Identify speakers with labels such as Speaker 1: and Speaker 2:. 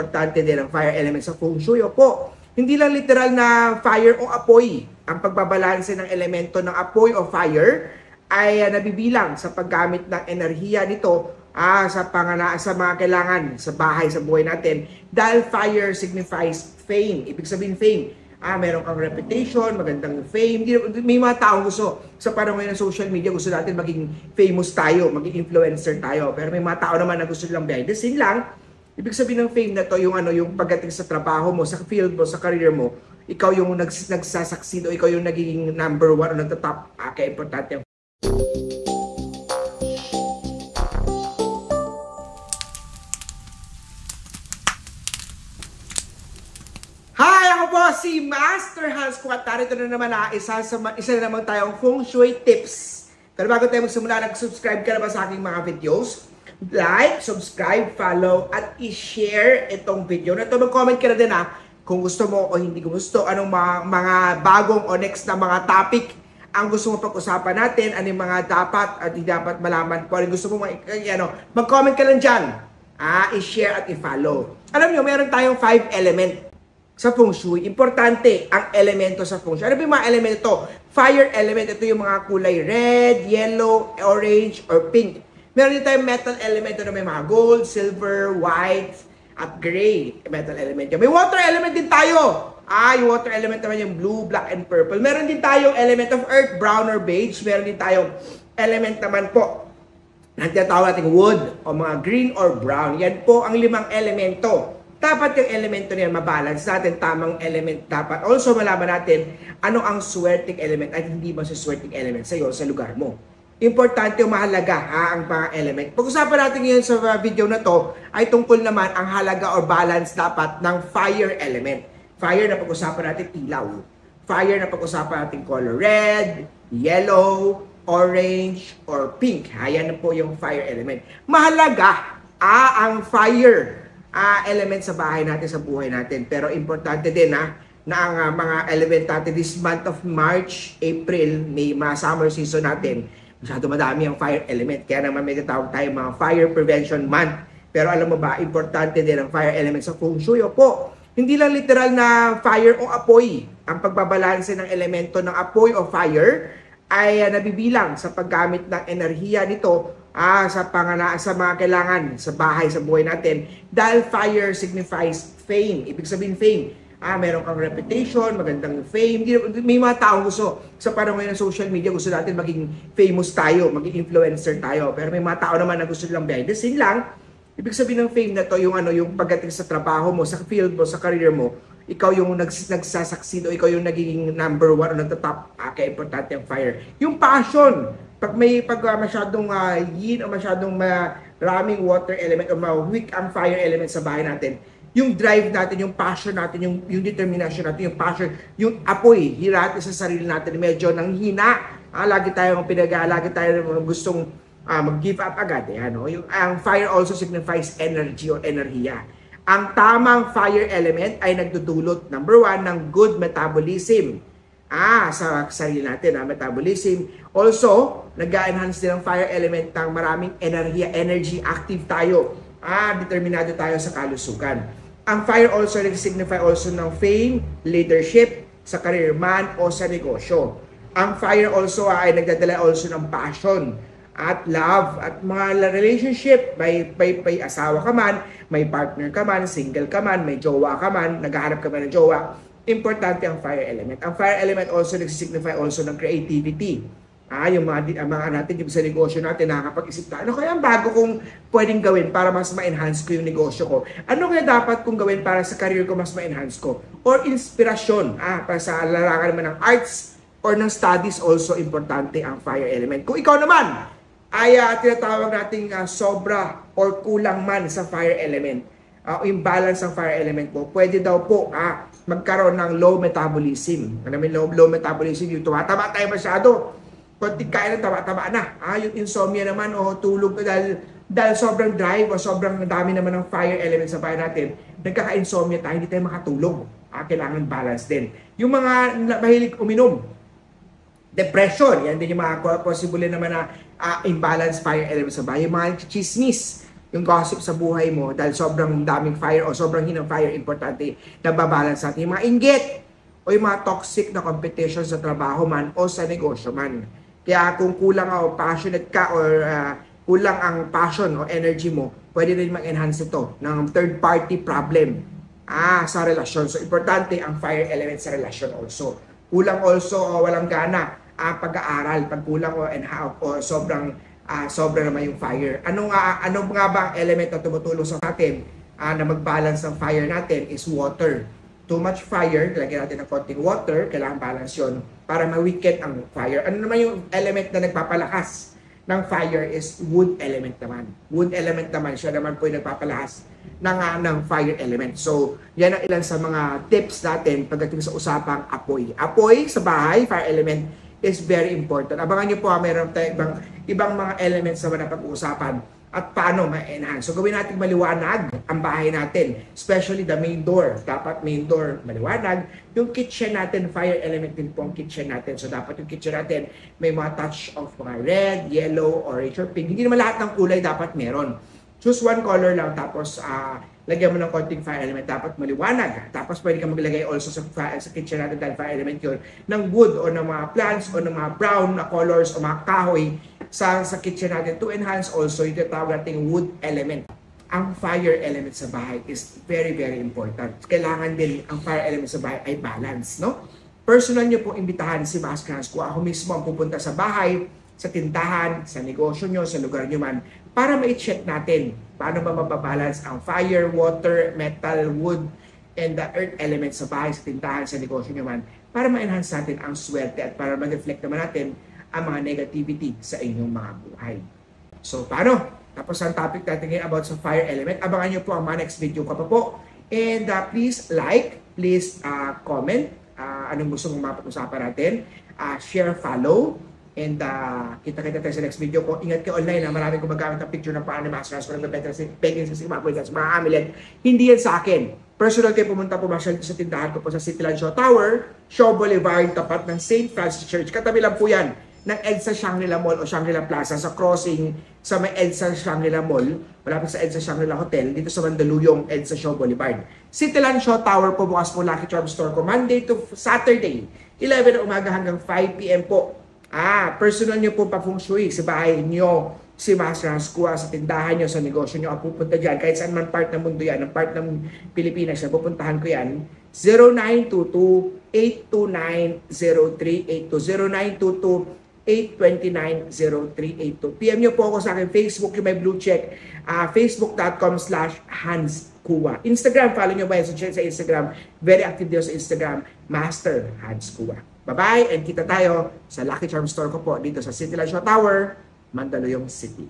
Speaker 1: importante din ang fire element sa feng shui. Opo, hindi lang literal na fire o apoy. Ang pagbabalanse ng elemento ng apoy o fire ay nabibilang sa paggamit ng enerhiya nito sa mga kailangan sa bahay, sa buhay natin. Dahil fire signifies fame. Ibig sabihin fame. Meron kang reputation, magandang fame. May mga taong gusto, sa panahon ngayon ng social media, gusto natin maging famous tayo, maging influencer tayo. Pero may mga tao naman na gusto lang behind the scene lang. Ibig sabihin ng fame na to, yung pagdating sa trabaho mo, sa field mo, sa career mo, ikaw yung nagsasucceed o ikaw yung nagiging number one o nagtatop. Kaya importante ang si Master Hans Kuat. Narito na naman isa na naman tayong feng shui tips. Pero bago tayo magsimula, nag-subscribe ka na ba sa aking mga videos? Like, subscribe, follow, at i-share itong video na ito. Mag-comment ka na din kung gusto mo o hindi gusto. Anong mga bagong o next na mga topic ang gusto mo pag-usapan natin. Anong mga dapat at hindi dapat malaman po. Anong gusto mo mag-comment ka lang dyan. I-share at i-follow. Alam nyo, meron tayong 5 element sa feng shui. Importante ang elemento sa feng shui. Ano ba yung mga elemento? Fire element, ito yung mga kulay red, yellow, orange, or pink. Meron din tayong metal element na may mga gold, silver, white, at gray. Metal element yan. May water element din tayo. Yung water element naman yung blue, black, and purple. Meron din tayong element of earth, brown or beige. Meron din tayong element naman po na tinatawag natin wood o mga green or brown. Yan po ang 5 elemento. Dapat yung elemento niyan mabalance natin, tamang element dapat. Also, malaman natin ano ang swerteng element at hindi ba sa swerteng element sa iyo, sa lugar mo. Importante o mahalaga ang mga element. Pag-usapan natin ngayon sa video na to ay tungkol naman ang halaga or balance dapat ng fire element. Fire na pag-usapan natin ilaw. Fire na pag-usapan natin color red, yellow, orange, or pink. Ayan na po yung fire element. Mahalaga ang fire element sa bahay natin, sa buhay natin. Pero importante din na ang mga element natin this month of March, April, May, mga summer season natin, masyado madami ang fire element. Kaya naman may tatawag tayo mga fire prevention month. Pero alam mo ba, importante din ang fire element sa feng shui. Opo, hindi lang literal na fire o apoy. Ang pagbabalanse ng elemento ng apoy o fire ay nabibilang sa paggamit ng enerhiya nito sa mga kailangan sa bahay, sa buhay natin. Dahil fire signifies fame. Ibig sabihin fame. Meron kang reputation, magandang fame. May mga taong gusto, sa panahon ngayon ng social media, gusto natin maging famous tayo, maging influencer tayo. Pero may mga tao naman na gusto lang behind the scene lang. Ibig sabihin ng fame na to, yung pagdating sa trabaho mo, sa field mo, sa career mo, ikaw yung nagsasucceed o ikaw yung nagiging number one o nagtatop. Kaya importante ang fire. Yung passion. Pag masyadong yin o masyadong maraming water element o weak ang fire element sa bahay natin, yung drive natin, yung passion natin, yung determination natin, yung passion, yung apoy, hirati sa sarili natin, medyo nanghina. Lagi tayo gustong mag-give up agad. Ang fire also signifies energy or enerhiya. Ang tamang fire element ay nagdudulot, number 1, ng good metabolism. Sa sarili natin, metabolism. Also, nag-enhance din ang fire element ng maraming energy, active tayo. Determinado tayo sa kalusugan. Ang fire also nag-signify also ng fame, leadership, sa career man o sa negosyo. Ang fire also ay nagdadala also ng passion at love at mga relationship. May asawa ka man, may partner ka man, single ka man, may jowa ka man, naghahanap ka man ng jowa. Importante ang fire element. Ang fire element also nag-signify also ng creativity. Yung mga natin, yung sa negosyo natin, nakakapag-isip tayo, ano kaya ang bago kong pwedeng gawin para mas ma-enhance ko yung negosyo ko? Ano kaya dapat kong gawin para sa career ko mas ma-enhance ko? Or inspirasyon, para sa larangan naman ng arts or ng studies, also importante ang fire element. Kung ikaw naman ay tinatawag nating sobra or kulang man sa fire element, imbalance ng fire element mo, pwede daw po magkaroon ng low metabolism. Ano may low metabolism? Yung tumataba tayo masyado. Konting kain na taba-taba na. Yung insomnia naman o tulog dahil sobrang drive o sobrang dami naman ng fire element sa bahay natin, nagkaka-insomnia tayo, hindi tayo makatulog. Kailangan balance din. Yung mga mahilig uminom, depression, yan din yung mga possible naman na imbalance fire element sa bahay. Yung mga chismis, yung gossip sa buhay mo dahil sobrang daming fire o sobrang hinang fire, importante na babalance natin. Yung mga inggit o yung mga toxic na competition sa trabaho man o sa negosyo man. Kaya kung kulang o passionate ka or kulang ang passion o energy mo, pwede rin mag-enhance ito ng third party problem sa relasyon. So importante ang fire element sa relasyon also. Kulang also o walang gana pag-aaral, pag kulang o sobrang sobra naman yung fire. Ano nga ba ang element na tumutulong sa atin na mag-balance ng fire natin is water. Too much fire, lagyan natin ng konting water, kailangan balance yun para ma-weaken ang fire. Ano naman yung element na nagpapalakas ng fire is wood element naman. Wood element naman, siya naman po yung nagpapalakas ng fire element. So, yan ang ilan sa mga tips natin pagdating sa usapang apoy. Apoy sa bahay, fire element, is very important. Abangan nyo po, mayroon tayong ibang mga elements na pag-uusapan at paano ma-enhance. So gawin natin maliwanag ang bahay natin, especially the main door. Dapat main door maliwanag. Yung kitchen natin, fire element din po ang kitchen natin. So dapat yung kitchen natin may mga touch of mga red, yellow, orange, or pink. Hindi naman lahat ng kulay dapat meron. Choose one color lang, tapos lagyan mo ng konting fire element, dapat maliwanag. Tapos pwede ka maglagay also sa kitchen natin dahil fire element yun, ng wood o ng mga plants o ng mga brown na colors o mga kahoy sa kitchen natin to enhance also yung tinatawag nating wood element. Ang fire element sa bahay is very, very important. Kailangan din ang fire element sa bahay ay balance, no? Personal nyo pong imbitahan si Master Hans kung ako mismo ang pupunta sa bahay, sa tindahan, sa negosyo nyo, sa lugar nyo man, para ma-check natin paano ba mababalance ang fire, water, metal, wood, and the earth elements sa bahay, sa tindahan, sa negosyo nyo man, para ma-enhance natin ang swerte at para ma-reflect naman natin ang mga negativity sa inyong mga buhay. So, paano? Tapos ang topic natin ngayon about sa fire element. Abangan nyo po ang mga next video ko pa po. And please like, please comment anong gusto mong mapag-usapan natin. Share, follow. And kita-kita tayo sa next video ko. Ingat kayo online na maraming gumagamit ng picture ng paano ni Master Hans ko nag-better sa pegging sa mga amulet. Hindi yan sa akin. Personal kayo pumunta po sa tindahan ko po sa Cityland Shaw Tower, Shaw Boulevard, tapat ng St. Francis Church. Katabi lang po yan ng EDSA Shangri-La Mall o Shangri-La Plaza sa crossing sa may EDSA Shangri-La Mall, malapit sa EDSA Shangri-La Hotel, dito sa Mandaluyong, EDSA Shaw Boulevard. Cityland Shaw Tower po, bukas po Lucky Charm Store ko, Monday to Saturday, 11 ng umaga hanggang 5 p.m. po. Personal nyo po pa feng shui sa bahay nyo, si Master Hans Kua, sa tindahan nyo, sa negosyo nyo, pupunta dyan, kahit saan man part ng mundo yan, ang part ng Pilipinas, pupuntahan ko yan, 0922-829-0382, 0922-829-0382. PM nyo po ako sa akin, Facebook, yung may blue check, facebook.com/HansKua. Instagram, follow nyo ba yan sa Instagram? Very active din sa Instagram, Master Hans Kua. Bye-bye, and kita tayo sa Lucky Charm Store ko po dito sa Cityland Shaw Tower, Mandaluyong City.